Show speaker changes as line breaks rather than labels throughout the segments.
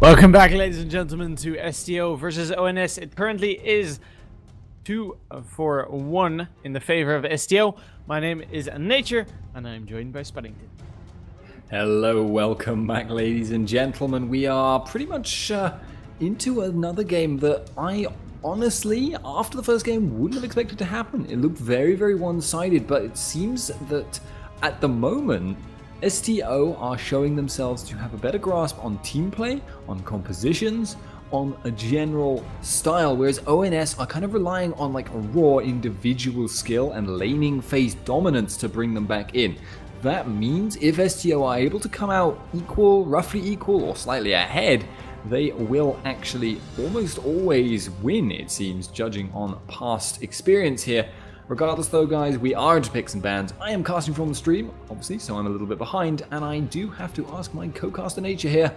Welcome back, ladies and gentlemen, to STO versus ONS. It currently is 2-4-1 in the favor of STO. My name is Nature, and I'm joined by Spuddington.
Hello, welcome back, ladies and gentlemen. We are pretty much into another game that I honestly, after the first game, wouldn't have expected to happen. It looked very, very one-sided, but it seems that at the moment, STO are showing themselves to have a better grasp on team play, on compositions, on a general style, whereas ONS are kind of relying on like a raw individual skill and laning phase dominance to bring them back in. That means if STO are able to come out equal, roughly equal, or slightly ahead, they will actually almost always win, it seems, judging on past experience here. Regardless though, guys, we are into picks and bans. I am casting from the stream, obviously, so I'm a little bit behind, and I do have to ask my co-caster Nature here,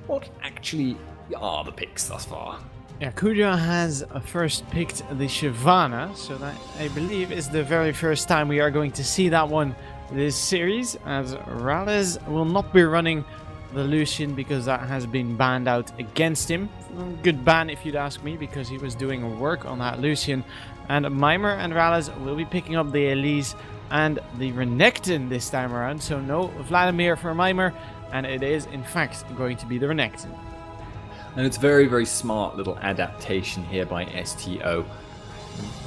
what actually are the picks thus far?
Yeah, Kuja has first picked the Shyvana, so that, I believe, is the very first time we are going to see that one this series, as Rales will not be running the Lucian because that has been banned out against him. Good ban if you'd ask me, because he was doing work on that Lucian. And Mimer and Rales will be picking up the Elise and the Renekton this time around. So no Vladimir for Mimer, and it is in fact going to be the Renekton.
And it's very, very smart little adaptation here by STO.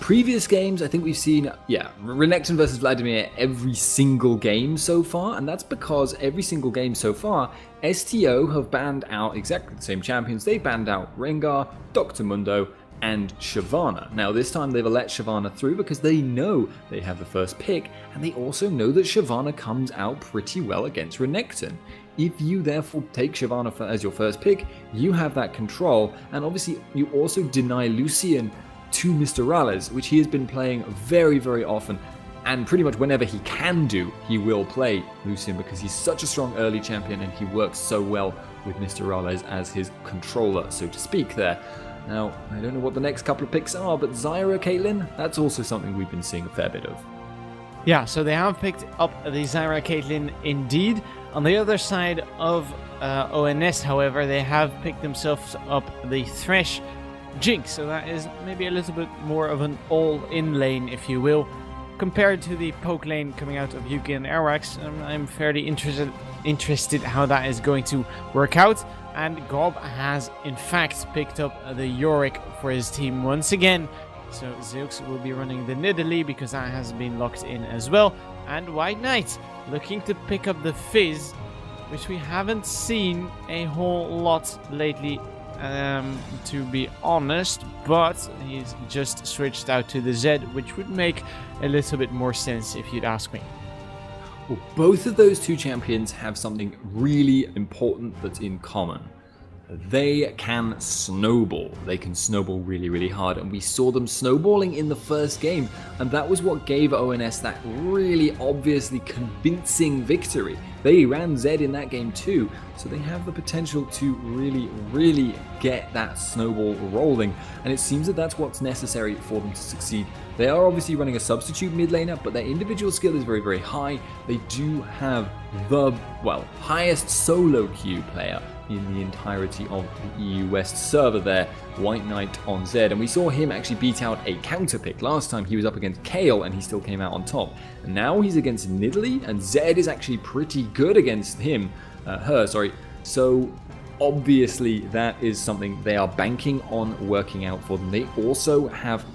Previous games, I think we've seen, Renekton versus Vladimir every single game so far, and that's because every single game so far, STO have banned out exactly the same champions. They've banned out Rengar, Dr. Mundo, and Shyvana. Now this time they've let Shyvana through because they know they have the first pick, and they also know that Shyvana comes out pretty well against Renekton. If you therefore take Shyvana as your first pick, you have that control, and obviously you also deny Lucian to Mr. Rales, which he has been playing very, very often, and pretty much whenever he can do, he will play Lucian because he's such a strong early champion and he works so well with Mr. Rales as his controller, so to speak there. Now, I don't know what the next couple of picks are, but Zyra Caitlyn, that's also something we've been seeing a fair bit of.
Yeah, so they have picked up the Zyra Caitlyn indeed. On the other side of ONS, however, they have picked themselves up the Thresh Jinx, so that is maybe a little bit more of an all-in lane, if you will, compared to the poke lane coming out of Yuki and Airwax. I'm fairly interested how that is going to work out. And Gob has in fact picked up the Yorick for his team once again. So Zeux will be running the Nidalee because that has been locked in as well. And White Knight looking to pick up the Fizz, which we haven't seen a whole lot lately, to be honest, but he's just switched out to the Zed, which would make a little bit more sense if you'd ask me.
Well, both of those two champions have something really important that's in common. They can snowball. They can snowball really, really hard, and we saw them snowballing in the first game, and that was what gave ONS that really obviously convincing victory. They ran Zed in that game too, so they have the potential to really, really get that snowball rolling, and it seems that that's what's necessary for them to succeed. They are obviously running a substitute mid laner, but their individual skill is very, very high. They do have the, highest solo queue player in the entirety of the EU West server there, White Knight on Zed, and we saw him actually beat out a counter pick. Last time he was up against Kale and he still came out on top. And now he's against Nidalee, and Zed is actually pretty good against her. So obviously that is something they are banking on working out for them. They also have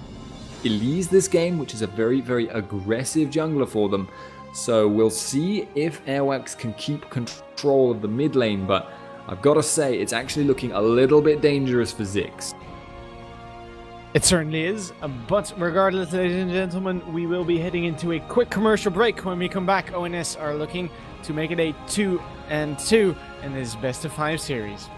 Elise this game, which is a very, very aggressive jungler for them. So we'll see if Airwax can keep control of the mid lane, but I've got to say, it's actually looking a little bit dangerous for Ziggs.
It certainly is, but regardless, ladies and gentlemen, we will be heading into a quick commercial break. When we come back, ONS are looking to make it a 2-2 in this best of 5 series.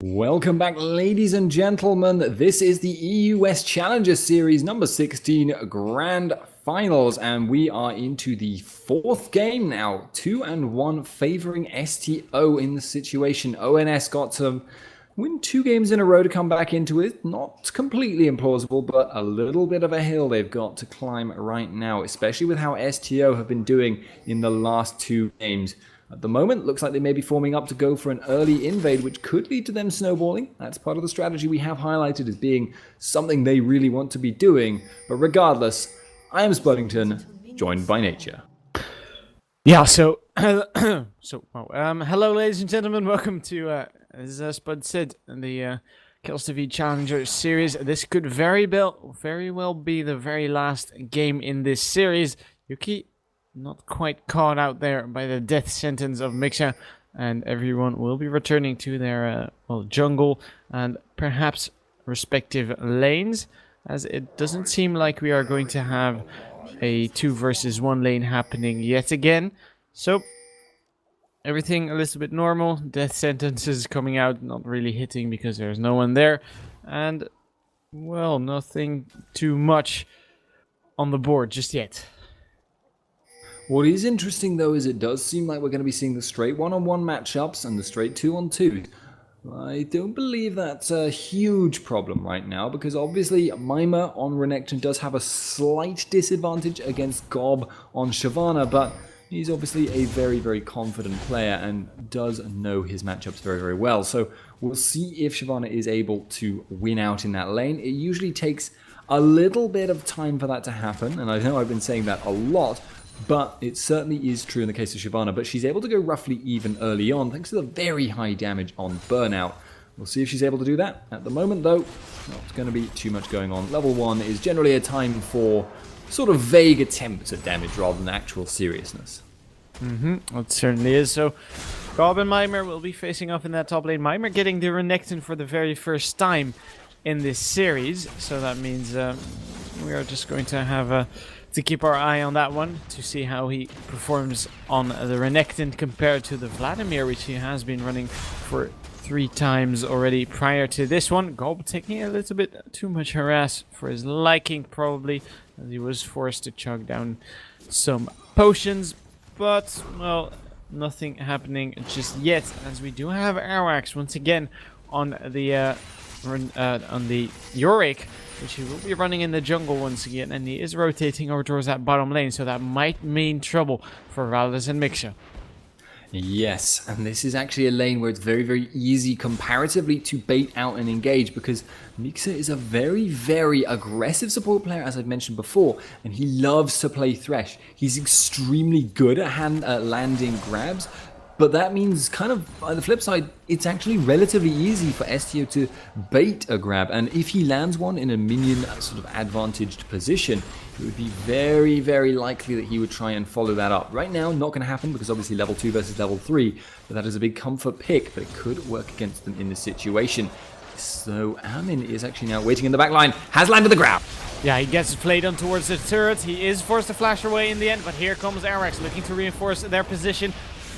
Welcome back, ladies and gentlemen. This is the EUS Challenger Series number 16 Grand Finals, and we are into the fourth game now. 2-1 favoring STO in the situation. ONS got to win 2 games in a row to come back into it. Not completely implausible, but a little bit of a hill they've got to climb right now, especially with how STO have been doing in the last 2 games. At the moment, looks like they may be forming up to go for an early invade, which could lead to them snowballing. That's part of the strategy we have highlighted as being something they really want to be doing. But regardless, I am Spuddington, joined by Nature.
Yeah, hello, ladies and gentlemen. Welcome to, as Spud said, the Kills TV Challenger Series. This could very well be the very last game in this series. Yuki, not quite caught out there by the death sentence of Mixa, and everyone will be returning to their jungle and perhaps respective lanes, as it doesn't seem like we are going to have a 2 versus 1 lane happening yet again. So everything a little bit normal. Death sentences coming out, not really hitting because there's no one there, and well, nothing too much on the board just yet.
What is interesting, though, is it does seem like we're going to be seeing the straight 1-on-1 matchups and the straight 2-on-2s. I don't believe that's a huge problem right now, because obviously Mima on Renekton does have a slight disadvantage against Gob on Shyvana, but he's obviously a very, very confident player and does know his matchups very, very well. So we'll see if Shyvana is able to win out in that lane. It usually takes a little bit of time for that to happen, and I know I've been saying that a lot, but it certainly is true in the case of Shyvana. But she's able to go roughly even early on, thanks to the very high damage on Burnout. We'll see if she's able to do that. At the moment, though, not going to be too much going on. Level 1 is generally a time for sort of vague attempts at damage rather than actual seriousness.
It certainly is. So, Gob and Mimer will be facing off in that top lane. Mimer getting the Renekton for the very first time in this series, so that means we are just going to have to keep our eye on that one to see how he performs on the Renekton compared to the Vladimir, which he has been running for 3 times already prior to this one. Gob taking a little bit too much harass for his liking, probably, as he was forced to chug down some potions. But, well, nothing happening just yet, as we do have Arax once again on the Yorick, which he will be running in the jungle once again, and he is rotating over towards that bottom lane, so that might mean trouble for Rallis and Miksha.
Yes, and this is actually a lane where it's very, very easy comparatively to bait out and engage, because Miksha is a very, very aggressive support player, as I've mentioned before, and he loves to play Thresh. He's extremely good at landing grabs, but that means kind of, on the flip side, it's actually relatively easy for STO to bait a grab, and if he lands one in a minion sort of advantaged position, it would be very, very likely that he would try and follow that up. Right now, not going to happen, because obviously level 2 versus level 3, but that is a big comfort pick, but it could work against them in this situation. So Amin is actually now waiting in the back line, has landed the grab.
Yeah, he gets played on towards the turret. He is forced to flash away in the end, but here comes Arax looking to reinforce their position.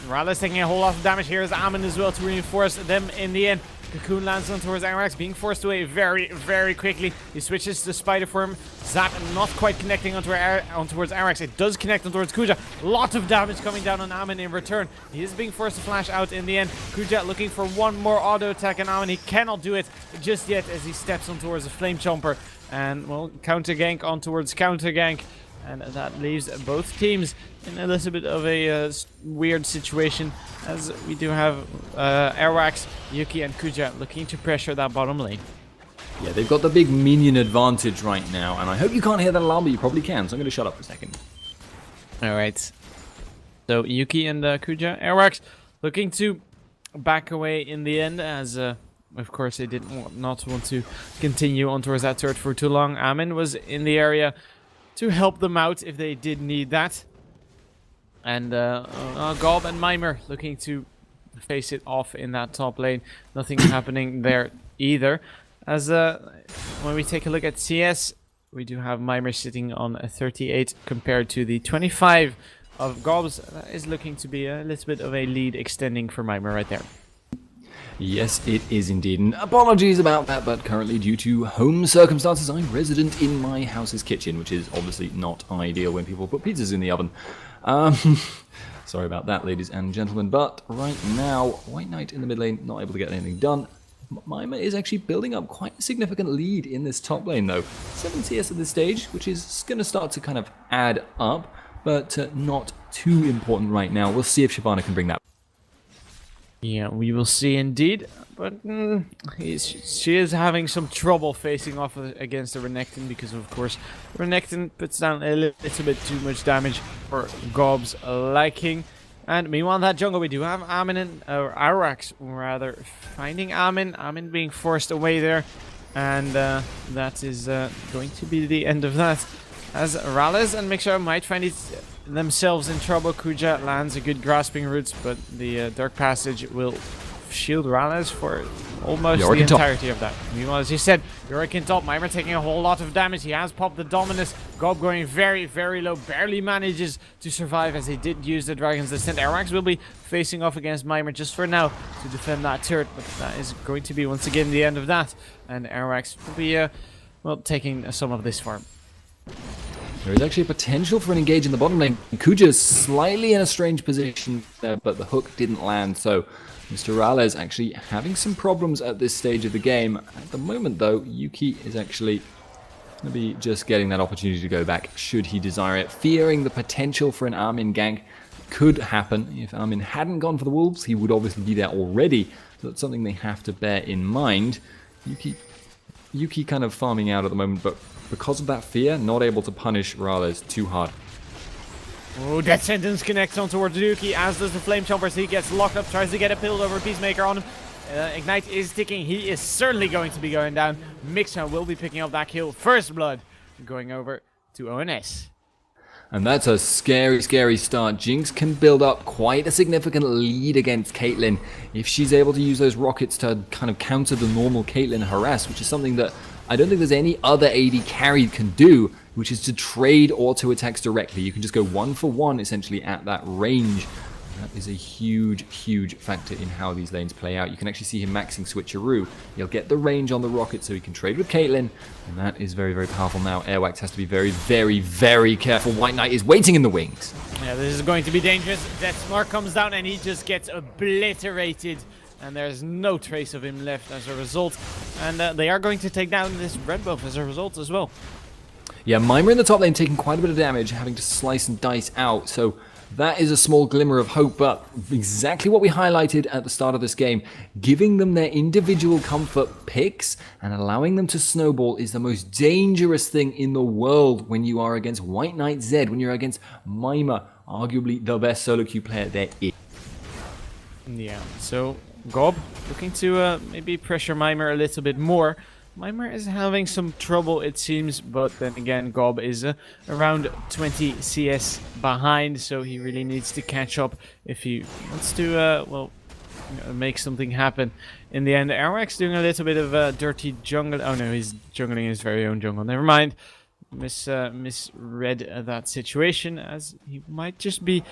Rallis taking a whole lot of damage. Here is Amin as well to reinforce them in the end. Cocoon lands on towards Arax, being forced away very, very quickly. He switches to Spider Form. Zap not quite connecting on towards Arax. It does connect on towards Kuja. Lot of damage coming down on Amin in return. He is being forced to flash out in the end. Kuja looking for one more auto attack on Amin. He cannot do it just yet as he steps on towards a Flame Chomper. And, well, counter gank on towards counter gank. And that leaves both teams in a little bit of a weird situation, as we do have Arax, Yuki and Kuja looking to pressure that bottom lane.
Yeah, they've got the big minion advantage right now, and I hope you can't hear that alarm, but you probably can, so I'm going to shut up for a second.
Alright. So Yuki and Kuja, Arax looking to back away in the end, as of course they did not want to continue on towards that turret for too long. Amin was in the area to help them out if they did need that. And Gob and Mimer looking to face it off in that top lane. Nothing happening there either. As when we take a look at CS, we do have Mimer sitting on a 38 compared to the 25 of Gob's. That is looking to be a little bit of a lead extending for Mimer right there.
Yes, it is indeed. And apologies about that, but currently due to home circumstances, I'm resident in my house's kitchen, which is obviously not ideal when people put pizzas in the oven. Sorry about that, ladies and gentlemen, but right now, White Knight in the mid lane, not able to get anything done. Mimer is actually building up quite a significant lead in this top lane, though. 7 CS at this stage, which is going to start to kind of add up, but not too important right now. We'll see if Shyvana can bring that.
Yeah, we will see indeed, but she is having some trouble facing off against the Renekton, because of course Renekton puts down a little bit too much damage for Gob's liking. And meanwhile in that jungle we do have Amin and Arax rather finding Amin being forced away there, and that is going to be the end of that, as Rallis and Miksha might find themselves in trouble. Kuja lands a good grasping root, but the Dark Passage will shield Rallis for almost the entirety of that. Meanwhile, as you said, Yorick in top, Mimer taking a whole lot of damage. He has popped the Dominus. Gob going very, very low, barely manages to survive as he did use the Dragon's Descent. Arax will be facing off against Mimer just for now to defend that turret, but that is going to be once again the end of that. And Arax will be, well, taking some of this farm.
There is actually a potential for an engage in the bottom lane. Kuja is slightly in a strange position there, but the hook didn't land, so Mr. Rallis actually having some problems at this stage of the game. At the moment, though, Yuki is actually going to be just getting that opportunity to go back, should he desire it, fearing the potential for an Armin gank could happen. If Armin hadn't gone for the Wolves, he would obviously be there already, so that's something they have to bear in mind. Yuki kind of farming out at the moment, but because of that fear, not able to punish Rallis too hard.
Oh, Death Sentence connects on towards Yuki, as does the Flame Chomper. He gets locked up, tries to get a pilled over Peacemaker on him. Ignite is ticking. He is certainly going to be going down. Miksha will be picking up that kill. First blood going over to ONS.
And that's a scary, scary start. Jinx can build up quite a significant lead against Caitlyn if she's able to use those rockets to kind of counter the normal Caitlyn harass, which is something that I don't think there's any other AD carry can do, which is to trade auto attacks directly. You can just go 1-for-1 essentially at that range. That is a huge, huge factor in how these lanes play out. You can actually see him maxing Switcheroo. He'll get the range on the rocket so he can trade with Caitlyn, and that is very, very powerful now. Airwax has to be very, very, very careful. White Knight is waiting in the wings.
Yeah, this is going to be dangerous. Death Mark comes down and he just gets obliterated. And there's no trace of him left as a result. And they are going to take down this red buff as a result as well.
Yeah, Mima in the top lane taking quite a bit of damage, having to slice and dice out. So that is a small glimmer of hope, but exactly what we highlighted at the start of this game. Giving them their individual comfort picks and allowing them to snowball is the most dangerous thing in the world when you are against White Knight Zed, when you're against Mima, arguably the best solo queue player there is.
Yeah, so Gob looking to maybe pressure Mima a little bit more. Mima is having some trouble, it seems, but then again, Gob is around 20 CS behind, so he really needs to catch up if he wants to, well, make something happen. In the end, Airwax doing a little bit of dirty jungle. Oh no, he's jungling his very own jungle. Never mind. Misread that situation, as he might just be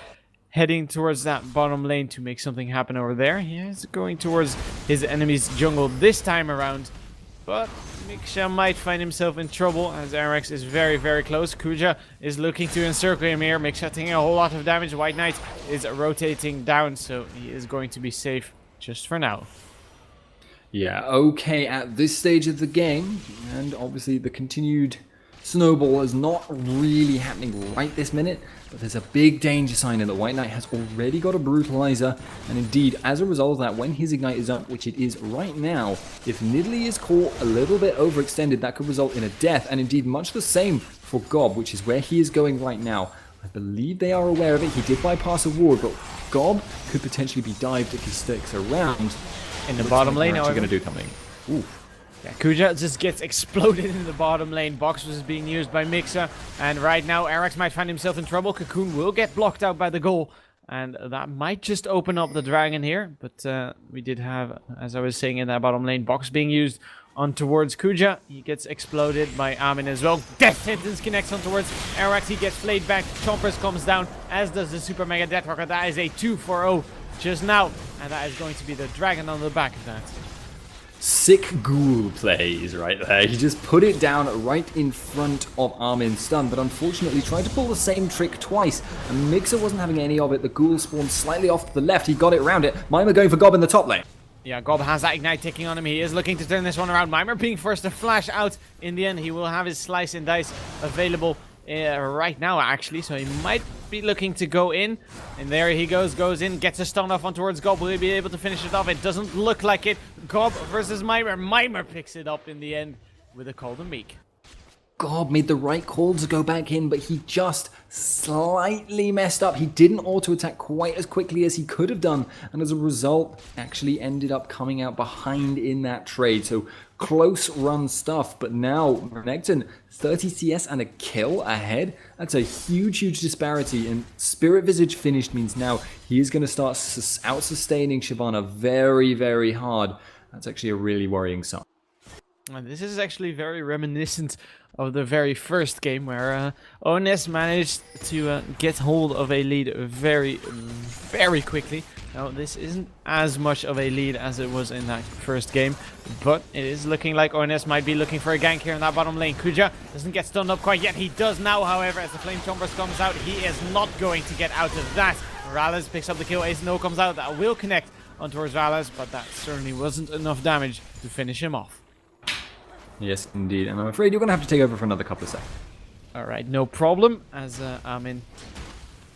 heading towards that bottom lane to make something happen over there. He is going towards his enemy's jungle this time around. But Miksha might find himself in trouble as Airwax is very, very close. Kuja is looking to encircle him here. Miksha taking a whole lot of damage. White Knight is rotating down, so he is going to be safe just for now.
Yeah, okay, at this stage of the game, and obviously the continued snowball is not really happening right this minute, but there's a big danger sign in that White Knight has already got a brutalizer, and indeed, as a result of that, when his ignite is up, which it is right now, if Nidalee is caught a little bit overextended, that could result in a death, and indeed much the same for Gob, which is where he is going right now. I believe they are aware of it. He did bypass a ward, but Gob could potentially be dived if he sticks around.
In the bottom lane,
however, going to do something. Ooh.
Yeah, Kuja just gets exploded in the bottom lane. Box was being used by Mixa, and right now Airwax might find himself in trouble. Cocoon will get blocked out by the goal, and that might just open up the dragon here. But we did have, as I was saying, in that bottom lane, Box being used on towards Kuja. He gets exploded by Amin as well. Death Sentence connects on towards Airwax. He gets flayed back. Chompers comes down, as does the Super Mega Death Rocket. That is a 2-for-0 just now, and that is going to be the dragon on the back of that.
Sick ghoul plays right there. He just put it down right in front of Armin's stun, but unfortunately tried to pull the same trick twice, and Mixer wasn't having any of it. The ghoul spawned slightly off to the left. He got it around it. Mima going for Gob in the top lane.
Yeah, Gob has that ignite ticking on him. He is looking to turn this one around. Mima being forced to flash out. In the end, he will have his slice and dice available right now, actually, so he might be looking to go in, and there he goes in, gets a stun off on towards Gob. Will he be able to finish it off? It doesn't look like it. Gob versus Mima. Mima picks it up in the end with a cold and meek.
Gob made the right call to go back in, but he just slightly messed up. He didn't auto-attack quite as quickly as he could have done, and as a result, actually ended up coming out behind in that trade. So close run stuff, but now Renekton 30 CS and a kill ahead. That's a huge, huge disparity, and Spirit Visage finished means now he is going to start out-sustaining Shyvana very, very hard. That's actually a really worrying sign.
And this is actually very reminiscent of the very first game where ONS managed to get hold of a lead very, very quickly. Now, this isn't as much of a lead as it was in that first game, but it is looking like ONS might be looking for a gank here in that bottom lane. Kuja doesn't get stunned up quite yet. He does now, however, as the Flame Chompers comes out. He is not going to get out of that. Rallis picks up the kill. Ace No comes out. That will connect on towards Rallis, but that certainly wasn't enough damage to finish him off.
Yes, indeed, and I'm afraid you're going to have to take over for another couple of seconds.
Alright, no problem, as Amin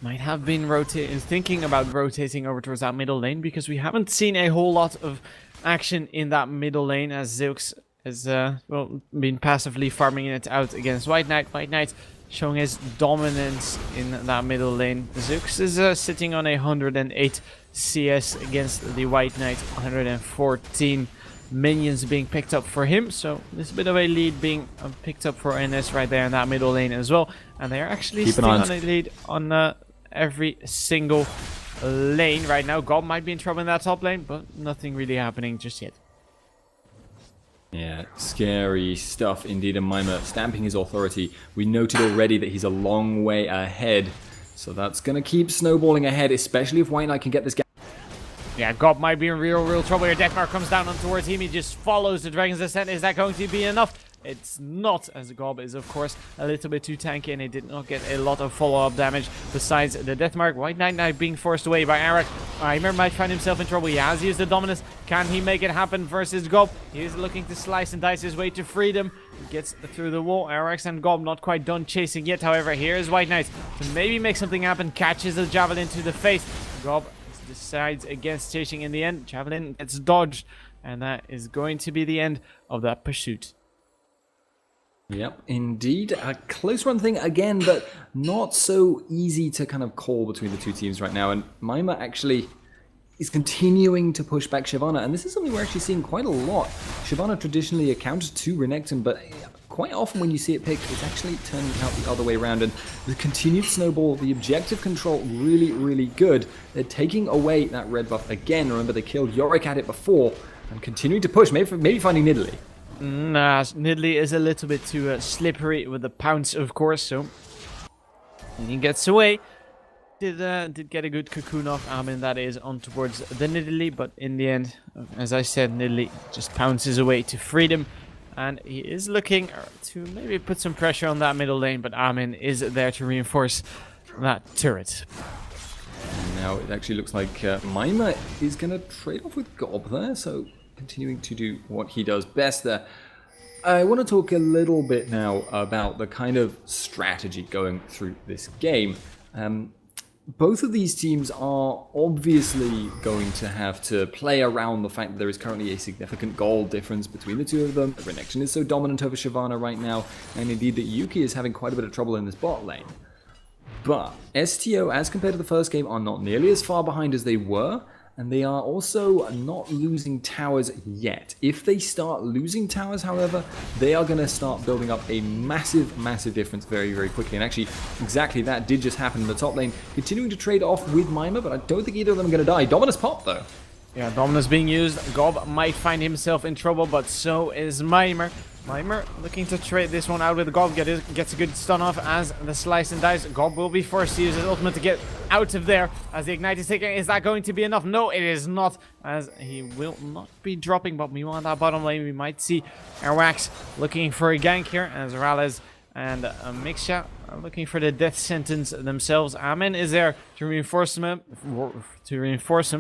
might have been thinking about rotating over towards that middle lane, because we haven't seen a whole lot of action in that middle lane, as Zeux has well, been passively farming it out against White Knight. White Knight showing his dominance in that middle lane. Zeux is sitting on 108 CS against the White Knight, 114. minions being picked up for him. So there's a bit of a lead being picked up for NS right there in that middle lane as well. And they're actually still on a lead on every single lane right now. Gob might be in trouble in that top lane, but nothing really happening just yet.
Yeah, scary stuff indeed. And Mima stamping his authority. We noted already that he's a long way ahead. So that's going to keep snowballing ahead, especially if White Knight can get this guy.
Yeah, Gob might be in real trouble here. Deathmark comes down on towards him. He just follows the Dragon's Descent. Is that going to be enough? It's not, as Gob is, of course, a little bit too tanky, and he did not get a lot of follow-up damage besides the Deathmark. White Knight now being forced away by Arak. Reimer might find himself in trouble. He has used the Dominus. Can he make it happen versus Gob? He is looking to slice and dice his way to freedom. He gets through the wall. Arax and Gob not quite done chasing yet. However, here is White Knight to maybe make something happen. Catches the Javelin to the face. Gob decides against chasing in the end. Javelin gets dodged, and that is going to be the end of that pursuit.
Yep, indeed. A close run thing again, but not so easy to kind of call between the two teams right now. And Mima actually is continuing to push back Shyvana, and this is something we're actually seeing quite a lot. Shyvana traditionally a counter to Renekton, but quite often when you see it picked, it's actually turning out the other way around. And the continued snowball, the objective control, really good. They're taking away that red buff again. Remember, they killed Yorick at it before, and continuing to push, maybe finding Nidalee.
Nah, Nidalee is a little bit too slippery with the pounce, of course, so... And he gets away. Did get a good cocoon off Armin, that is, on towards the Nidalee, but in the end, as I said, Nidalee just pounces away to freedom. And he is looking to maybe put some pressure on that middle lane, but Armin is there to reinforce that turret.
Now it actually looks like Mima is going to trade off with Gob there, so... continuing to do what he does best there. I want to talk a little bit now about the kind of strategy going through this game. Both of these teams are obviously going to have to play around the fact that there is currently a significant gold difference between the two of them. Renekton is so dominant over Shyvana right now, and indeed that Yuki is having quite a bit of trouble in this bot lane. But STO, as compared to the first game, are not nearly as far behind as they were. And they are also not losing towers yet. If they start losing towers, however, they are going to start building up a massive difference very quickly. And actually, exactly that did just happen in the top lane. Continuing to trade off with Mima, but I don't think either of them are going to die. Dominus pop, though.
Yeah, Dominus being used. Gob might find himself in trouble, but so is Mimer. Mimer looking to trade this one out with Gob, gets a good stun off as the slice and dice. Gob will be forced to use his ultimate to get out of there as the ignite is taken. Is that going to be enough? No, it is not, as he will not be dropping, but we want that bottom lane. We might see Airwax looking for a gank here as Rales and Mixia looking for the death sentence themselves. Amen is there to reinforce him.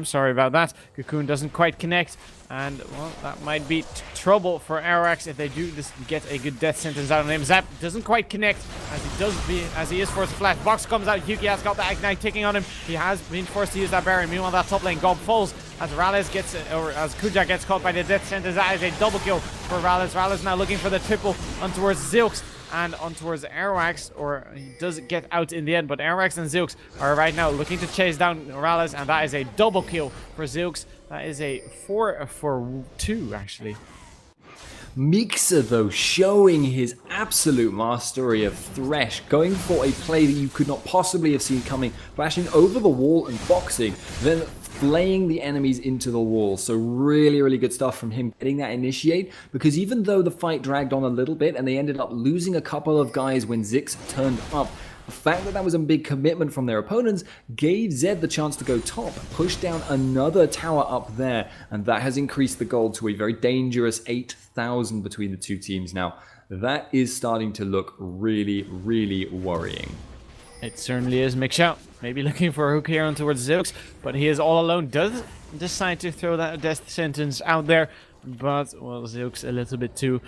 Sorry about that. Cocoon doesn't quite connect, and well, that might be trouble for Arax if they do just get a good death sentence out of him. Zap doesn't quite connect as he is forced to flash. Box comes out. Yuki has got the ignite ticking on him. He has been forced to use that barrier. Meanwhile, that top lane Gob falls as Rales gets, or as Kuja gets caught by the death sentence. That is a double kill for Rales. Rales now looking for the triple on towards Zilks and on towards Airwax, or he does get out in the end, but Airwax and Zilks are right now looking to chase down Rales, and that is a double kill for Zilks. That is a 4-for-2 actually.
Mixa, though, showing his absolute mastery of Thresh, going for a play that you could not possibly have seen coming, flashing over the wall and boxing, then flaying the enemies into the wall. So really good stuff from him getting that initiate, because even though the fight dragged on a little bit and they ended up losing a couple of guys when Zix turned up, the fact that that was a big commitment from their opponents gave Zed the chance to go top, push down another tower up there, and that has increased the gold to a very dangerous 8,000 between the two teams now. That is starting to look really worrying.
It certainly is. Mixout maybe looking for a hook here on towards Zilks, but he is all alone. Does decide to throw that death sentence out there, but well, Zilks a little bit too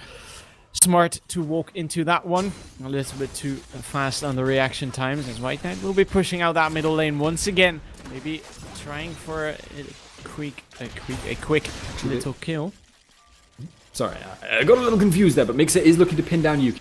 smart to walk into that one. A little bit too fast on the reaction times, as White Knight will be pushing out that middle lane once again. Maybe trying for a quick little kill.
Sorry, I got a little confused there, but Mixer is looking to pin down Yuki.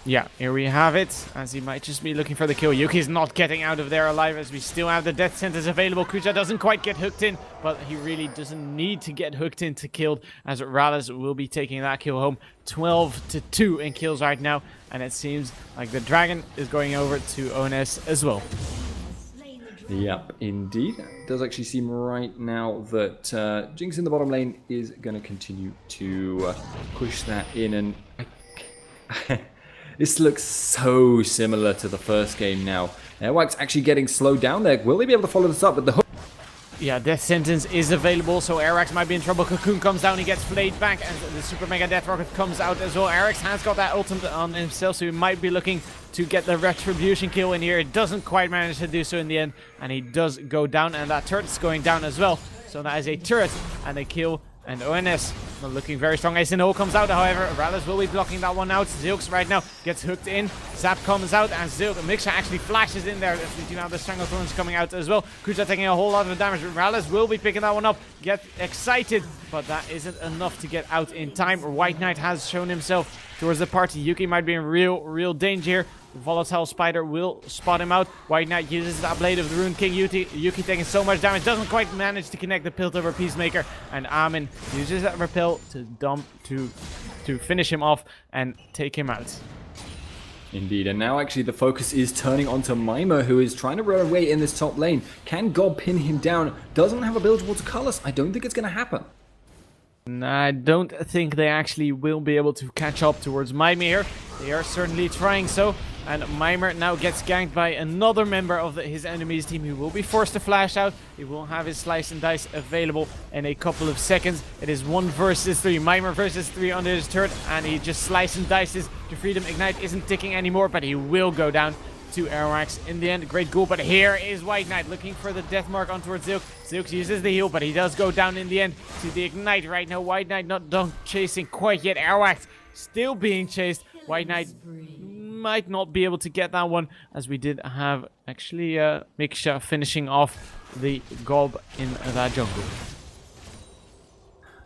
Yeah, here we have it, as he might just be looking for the kill. Yuki's not getting out of there alive, as we still have the death sentence available. Kuja doesn't quite get hooked in, but he really doesn't need to get hooked in to killed, as Rallis will be taking that kill home. 12-2 in kills right now, and it seems like the dragon is going over to ONS as well.
Yep, indeed. It does actually seem right now that Jinx in the bottom lane is going to continue to push that in, and this looks so similar to the first game now. Airwax actually getting slowed down there. Will they be able to follow this up with the hook?
Yeah, Death Sentence is available, so Arax might be in trouble. Cocoon comes down, he gets flayed back, and the Super Mega Death Rocket comes out as well. Arax has got that ultimate on himself, so he might be looking to get the Retribution kill in here. It doesn't quite manage to do so in the end, and he does go down, and that turret's going down as well. So that is a turret and a kill, and ONS not looking very strong. SNO comes out, however. Rallis will be blocking that one out. Zilks right now gets hooked in. Zap comes out, and Miksha actually flashes in there. We do have the Stranglethorns coming out as well. Kuja taking a whole lot of damage. Rallis will be picking that one up. Get excited, but that isn't enough to get out in time. White Knight has shown himself towards the party. Yuki might be in real danger here. The Volatile Spider will spot him out. White Knight uses that Blade of the Rune King. Yuki taking so much damage, doesn't quite manage to connect the Piltover Peacemaker, and Amin uses that repel to finish him off and take him out.
Indeed, and now actually the focus is turning onto Mimer, who is trying to run away in this top lane. Can God pin him down? Doesn't have a build towards Colors. I don't think it's going to happen.
I don't think they actually will be able to catch up towards Mimer here. They are certainly trying so. And Mimer now gets ganked by another member of his enemy's team, who will be forced to flash out. He will have his Slice and Dice available in a couple of seconds. It is 1 versus 3. Mimer versus 3 under his turret, and he just Slice and Dices to Freedom. Ignite isn't ticking anymore, but he will go down to Airwax in the end. Great goal, but here is White Knight looking for the death mark on towards Zilk. Zilk uses the heal, but he does go down in the end to the Ignite right now. White Knight not done chasing quite yet. Airwax still being chased. White Knight might not be able to get that one, as we did have actually Miksha finishing off the gob in that jungle.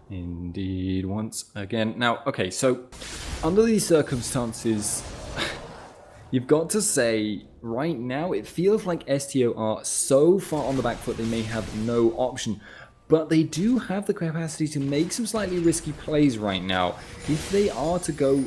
Indeed, once again. Now, okay, so under these circumstances, you've got to say, right now, it feels like STO are so far on the back foot they may have no option. But they do have the capacity to make some slightly risky plays right now. If they are to go,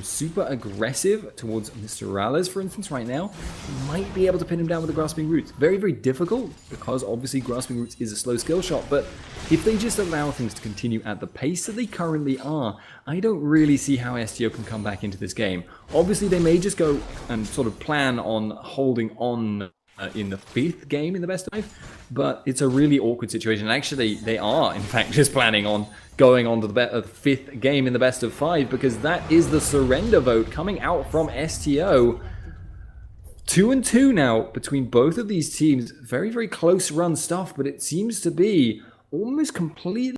super aggressive towards Mr. Rallis, for instance, right now, they might be able to pin him down with the Grasping Roots. Very, very difficult, because obviously Grasping Roots is a slow skill shot. But if they just allow things to continue at the pace that they currently are, I don't really see how STO can come back into this game. Obviously, they may just go and sort of plan on holding on in the 5th game in the best of 5, but it's a really awkward situation. And actually, they are, in fact, just planning on going on to the 5th game in the best of 5, because that is the surrender vote coming out from STO. 2-2 now between both of these teams. Very, very close run stuff, but it seems to be almost completely